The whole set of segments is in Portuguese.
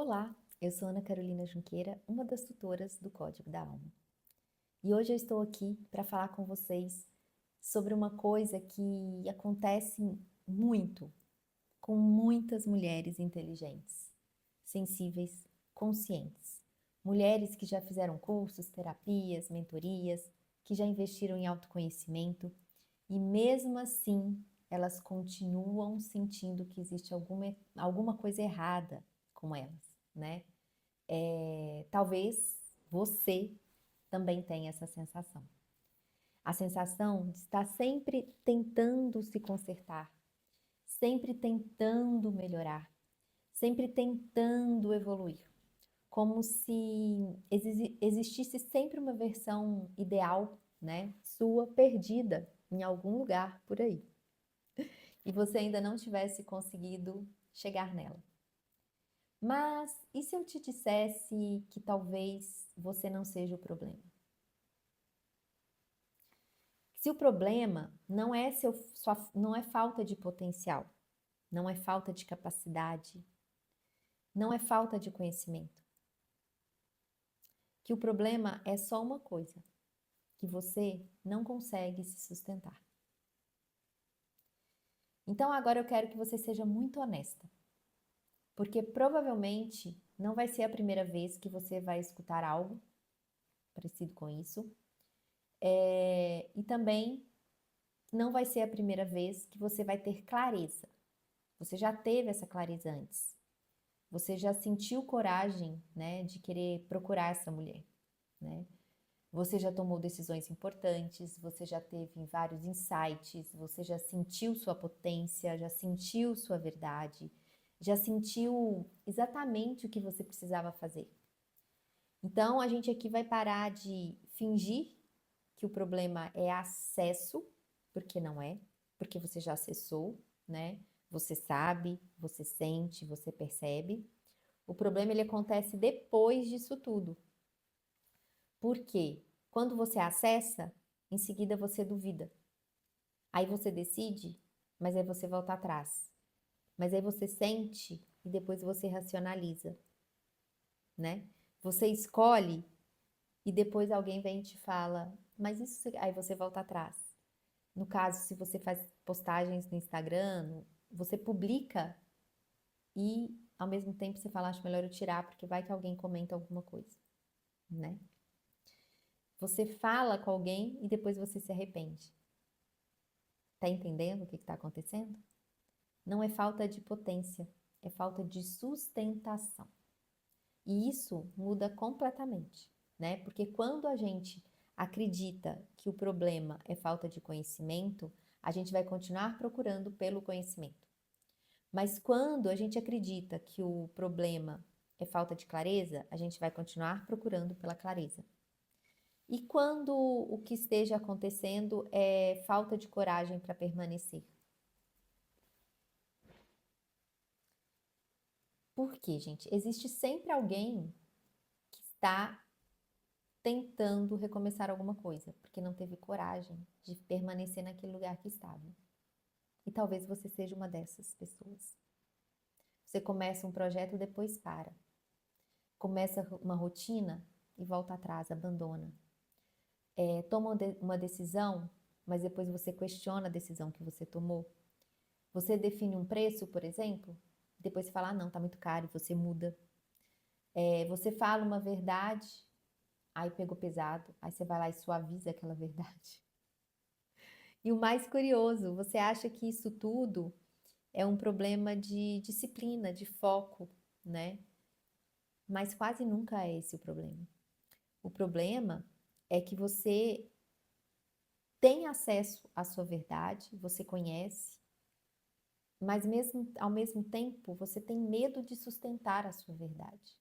Olá, eu sou Ana Carolina Junqueira, uma das tutoras do Código da Alma. E hoje eu estou aqui para falar com vocês sobre uma coisa que acontece muito com muitas mulheres inteligentes, sensíveis, conscientes. Mulheres que já fizeram cursos, terapias, mentorias, que já investiram em autoconhecimento e mesmo assim elas continuam sentindo que existe alguma coisa errada com elas, né? Talvez você também tenha essa sensação. A sensação de estar sempre tentando se consertar, sempre tentando melhorar, sempre tentando evoluir, como se existisse sempre uma versão ideal, né, sua perdida em algum lugar por aí, e você ainda não tivesse conseguido chegar nela. Mas e se eu te dissesse que talvez você não seja o problema? Se o problema não é não é falta de potencial, não é falta de capacidade, não é falta de conhecimento, que o problema é só uma coisa, que você não consegue se sustentar. Então agora eu quero que você seja muito honesta, porque provavelmente não vai ser a primeira vez que você vai escutar algo parecido com isso, e também não vai ser a primeira vez que você vai ter clareza. Você já teve essa clareza antes. Você já sentiu coragem, né, de querer procurar essa mulher, né? Você já tomou decisões importantes, você já teve vários insights, você já sentiu sua potência, já sentiu sua verdade, já sentiu exatamente o que você precisava fazer. Então, a gente aqui vai parar de fingir que o problema é acesso, porque não é, porque você já acessou, né? Você sabe, você sente, você percebe. O problema ele acontece depois disso tudo. Porque quando você acessa, em seguida você duvida. Aí você decide, mas aí você volta atrás. Mas aí você sente e depois você racionaliza, né? Você escolhe e depois alguém vem e te fala, mas isso, aí você volta atrás. No caso, se você faz postagens no Instagram, você publica e ao mesmo tempo você fala, acho melhor eu tirar, porque vai que alguém comenta alguma coisa, né? Você fala com alguém e depois você se arrepende. Tá entendendo o que está acontecendo? Não é falta de potência, é falta de sustentação. E isso muda completamente, né? Porque quando a gente acredita que o problema é falta de conhecimento, a gente vai continuar procurando pelo conhecimento. Mas quando a gente acredita que o problema é falta de clareza, a gente vai continuar procurando pela clareza. E quando o que esteja acontecendo é falta de coragem para permanecer? Por quê, gente? Existe sempre alguém que está tentando recomeçar alguma coisa, porque não teve coragem de permanecer naquele lugar que estava. E talvez você seja uma dessas pessoas. Você começa um projeto, depois para. Começa uma rotina e volta atrás, abandona. Toma uma decisão, mas depois você questiona a decisão que você tomou. Você define um preço, por exemplo, depois você fala, ah, não, tá muito caro, e você muda. Você fala uma verdade, aí pegou pesado, aí você vai lá e suaviza aquela verdade. E o mais curioso, você acha que isso tudo é um problema de disciplina, de foco, né? Mas quase nunca é esse o problema. O problema é que você tem acesso à sua verdade, você conhece, mas mesmo ao mesmo tempo você tem medo de sustentar a sua verdade.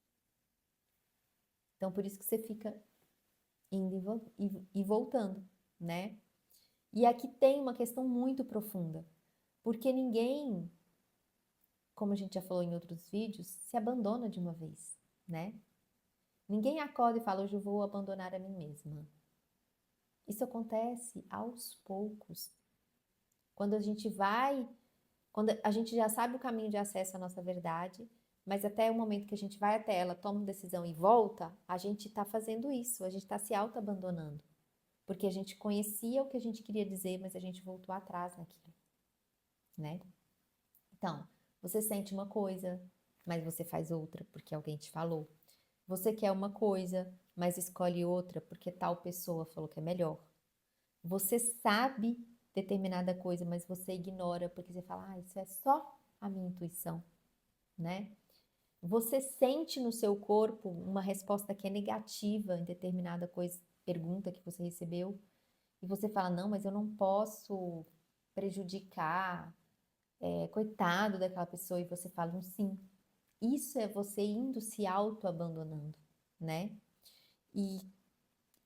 Então por isso que você fica indo e voltando, né? E aqui tem uma questão muito profunda, porque ninguém, como a gente já falou em outros vídeos, se abandona de uma vez, né? Ninguém acorda e fala, hoje eu vou abandonar a mim mesma. Isso acontece aos poucos. Quando a gente já sabe o caminho de acesso à nossa verdade, mas até o momento que a gente vai até ela, toma uma decisão e volta, a gente está fazendo isso, a gente está se auto-abandonando. Porque a gente conhecia o que a gente queria dizer, mas a gente voltou atrás naquilo, né? Então, você sente uma coisa, mas você faz outra porque alguém te falou. Você quer uma coisa, mas escolhe outra porque tal pessoa falou que é melhor. Você sabe determinada coisa, mas você ignora porque você fala, isso é só a minha intuição, né? Você sente no seu corpo uma resposta que é negativa em determinada coisa, pergunta que você recebeu, e você fala, não, mas eu não posso prejudicar, coitado daquela pessoa, e você fala um sim. Isso é você indo se auto-abandonando, né? E,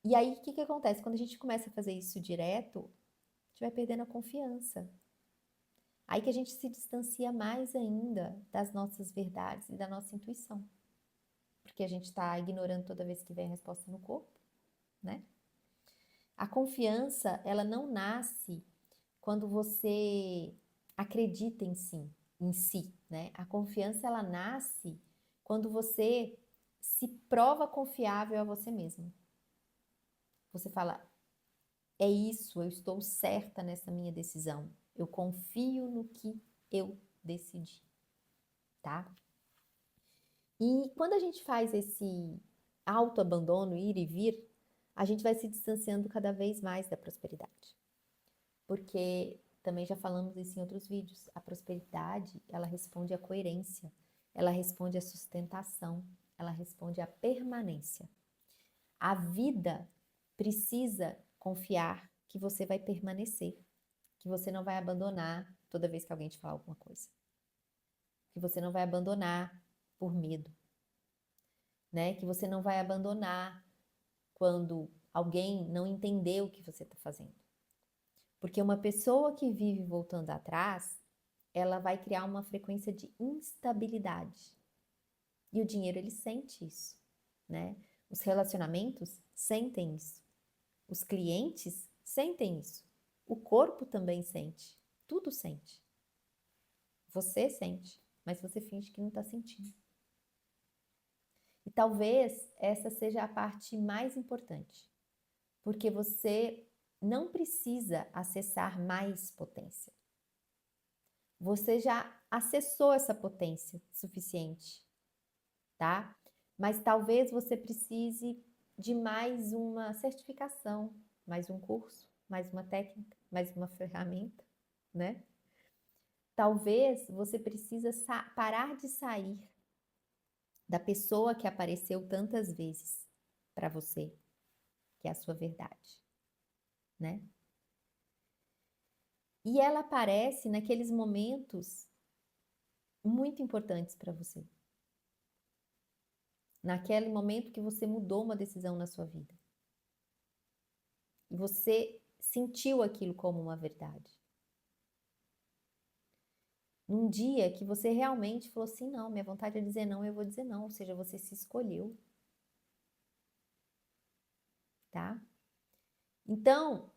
e aí, o que que acontece? Quando a gente começa a fazer isso direto, a gente vai perdendo a confiança. Aí que a gente se distancia mais ainda das nossas verdades e da nossa intuição. Porque a gente está ignorando toda vez que vem a resposta no corpo, né? A confiança, ela não nasce quando você acredita em si, né? A confiança, ela nasce quando você se prova confiável a você mesmo. Você fala, é isso, eu estou certa nessa minha decisão. Eu confio no que eu decidi, tá? E quando a gente faz esse autoabandono, ir e vir, a gente vai se distanciando cada vez mais da prosperidade. Porque também já falamos isso em outros vídeos, a prosperidade, ela responde à coerência, ela responde à sustentação, ela responde à permanência. A vida precisa confiar que você vai permanecer, que você não vai abandonar toda vez que alguém te falar alguma coisa, que você não vai abandonar por medo, né? Que você não vai abandonar quando alguém não entendeu o que você está fazendo. Porque uma pessoa que vive voltando atrás, ela vai criar uma frequência de instabilidade. E o dinheiro, ele sente isso, né? Os relacionamentos sentem isso. Os clientes sentem isso. O corpo também sente. Tudo sente. Você sente, mas você finge que não está sentindo. E talvez essa seja a parte mais importante, porque você não precisa acessar mais potência. Você já acessou essa potência suficiente, tá? Mas talvez você precise de mais uma certificação, mais um curso, mais uma técnica, mais uma ferramenta, né? Talvez você precisa parar de sair da pessoa que apareceu tantas vezes para você, que é a sua verdade, né? E ela aparece naqueles momentos muito importantes para você. Naquele momento que você mudou uma decisão na sua vida. E você sentiu aquilo como uma verdade. Num dia que você realmente falou assim, não, minha vontade é dizer não, eu vou dizer não. Ou seja, você se escolheu. Tá? Então,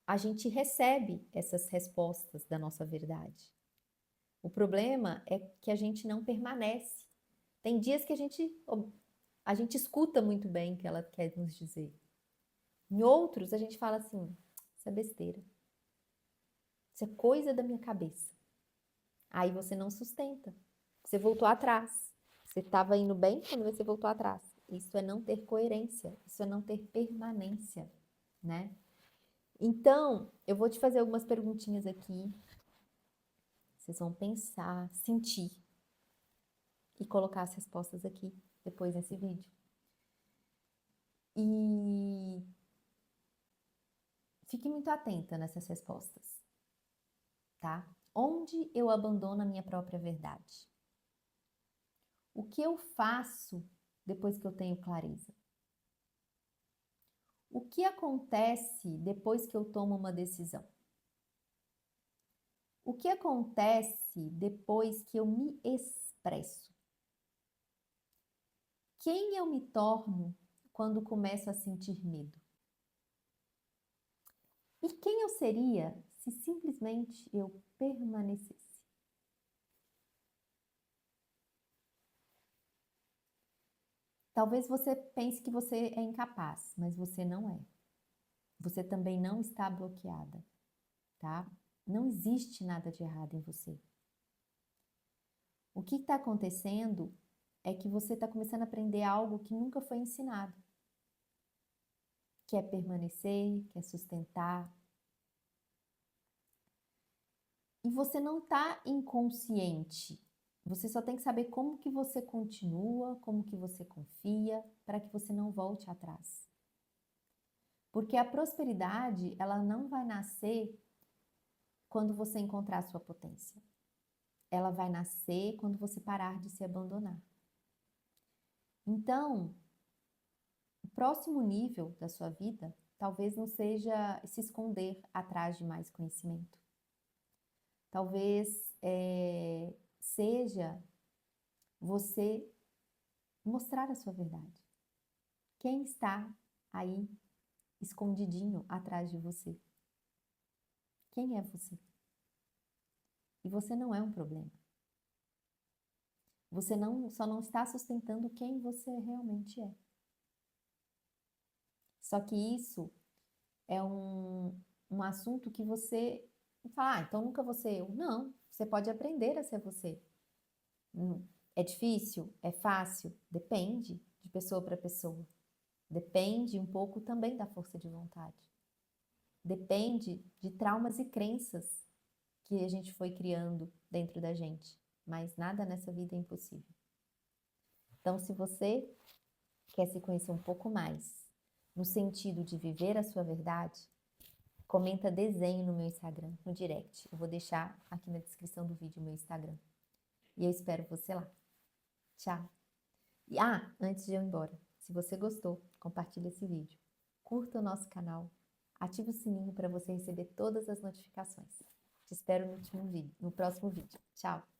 a gente recebe essas respostas da nossa verdade. O problema é que a gente não permanece. Tem dias que a gente escuta muito bem o que ela quer nos dizer. Em outros, a gente fala assim, isso é besteira. Isso é coisa da minha cabeça. Aí você não sustenta. Você voltou atrás. Você estava indo bem quando você voltou atrás. Isso é não ter coerência. Isso é não ter permanência, né? Então, eu vou te fazer algumas perguntinhas aqui. Vocês vão pensar, sentir e colocar as respostas aqui depois nesse vídeo. E fique muito atenta nessas respostas, tá? Onde eu abandono a minha própria verdade? O que eu faço depois que eu tenho clareza? O que acontece depois que eu tomo uma decisão? O que acontece depois que eu me expresso? Quem eu me torno quando começo a sentir medo? E quem eu seria se simplesmente eu permanecesse? Talvez você pense que você é incapaz, mas você não é. Você também não está bloqueada, tá? Não existe nada de errado em você. O que está acontecendo é que você está começando a aprender algo que nunca foi ensinado. Que é permanecer, que é sustentar. E você não está inconsciente. Você só tem que saber como que você continua, como que você confia, para que você não volte atrás. Porque a prosperidade, ela não vai nascer quando você encontrar a sua potência. Ela vai nascer quando você parar de se abandonar. Então, o próximo nível da sua vida talvez não seja se esconder atrás de mais conhecimento. Talvez seja você mostrar a sua verdade. Quem está aí escondidinho atrás de você? Quem é você? E você não é um problema. Você só não está sustentando quem você realmente é. Só que isso é um assunto que você fala, então nunca vou ser eu. Não, você pode aprender a ser você. É difícil? É fácil? Depende de pessoa para pessoa. Depende um pouco também da força de vontade. Depende de traumas e crenças que a gente foi criando dentro da gente. Mas nada nessa vida é impossível. Então, se você quer se conhecer um pouco mais, no sentido de viver a sua verdade, comenta desenho no meu Instagram, no direct. Eu vou deixar aqui na descrição do vídeo o meu Instagram. E eu espero você lá. Tchau! E, antes de eu ir embora, se você gostou, compartilhe esse vídeo. Curta o nosso canal. Ative o sininho para você receber todas as notificações. Te espero no próximo vídeo. Tchau!